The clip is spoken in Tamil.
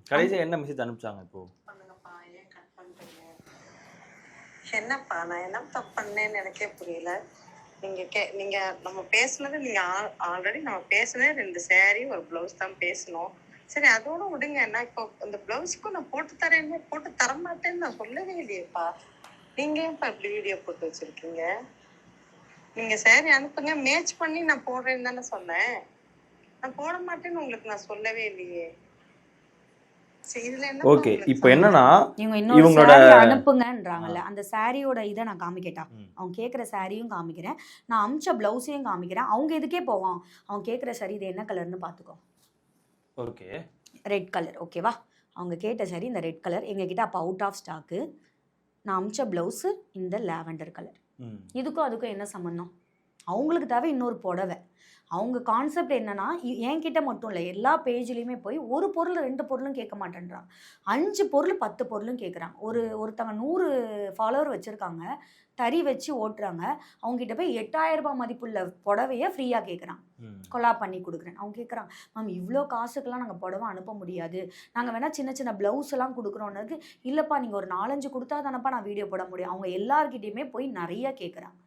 கடைசியா என்ன மெசேஜ் அனுப்பிச்சாங்க இப்போ? பண்ணுங்கப்பா, ஏன் கட் பண்றீங்க? என்னப்பா நான் என்ன தப்பு பண்ணேன்னு எனக்கே புரியல. நீங்க நம்ம பேசுனது நீங்க ஆல்ரெடி நம்ம பேசுனதே 2 saree ஒரு பிளவுஸ் தான் பேசணும். சரி அதோட விடுங்க. நான் இப்போ அந்த பிளவுஸ்க்கும் நான் போட்டு தரேன்னு போட்டு தரமாட்டேன்னு நான் சொல்லவே இல்லையேப்பா. நீங்க ஏன்ப்பா இப்படி வீடியோ போட்டு வச்சிருக்கீங்க? நீங்க saree அனுப்புங்க, மேட்ச் பண்ணி நான் போடுறேன்னு தானே சொன்னேன். நான் போட மாட்டேன்னு உங்களுக்கு நான் சொல்லவே இல்லையே. ஓகே, இப்போ என்னன்னா இவங்களோட அனுப்புங்கன்றாங்கல்ல, அந்த சாரியோட இதை நான் காமிக்கட்டா? அவங்க கேட்குற சாரியும் காமிக்கிறேன், நான் அமிச்ச பிளவுஸையும் காமிக்கிறேன். அவங்க இதுக்கே போவான். அவங்க கேட்குற சாரி இது என்ன கலர்னு பார்த்துக்கோ. Okay, red colour. ஓகேவா? அவங்க கேட்ட சாரி இந்த ரெட் கலர் எங்ககிட்ட அப்போ அவுட் ஆஃப் ஸ்டாக்கு. நான் அமிச்ச பிளவுஸு இந்த லாவெண்டர் கலர். இதுக்கும் அதுக்கும் என்ன சம்மந்தம்? அவங்களுக்கு தேவை இன்னொரு புடவை. அவங்க கான்செப்ட் என்னன்னா, என்கிட்ட மட்டும் இல்லை, எல்லா பேஜ்லேயுமே போய் ஒரு பொருள் 2 பொருளும் கேட்க மாட்டேன்றாங்க. 5 பொருள் 10 பொருளும் கேட்குறாங்க. ஒருத்தவங்க 100 ஃபாலோவர் வச்சுருக்காங்க, தறி வச்சு ஓட்டுறாங்க. அவங்ககிட்ட போய் 8000 ரூபாய் மதிப்புள்ள புடவையை ஃப்ரீயாக கேட்குறாங்க. கொலா பண்ணி கொடுக்குறேன். அவங்க கேட்குறாங்க, மேம் இவ்வளோ காசுக்கெல்லாம் நாங்கள் புடவை அனுப்ப முடியாது, நாங்கள் வேணால் சின்ன சின்ன ப்ளவுஸ் எல்லாம் கொடுக்குறோன்னதுக்கு, இல்லைப்பா நீங்கள் ஒரு 4-5 கொடுத்தா தானப்பா நான் வீடியோ போட முடியும். அவங்க எல்லார்கிட்டையுமே போய் நிறைய கேட்குறாங்க.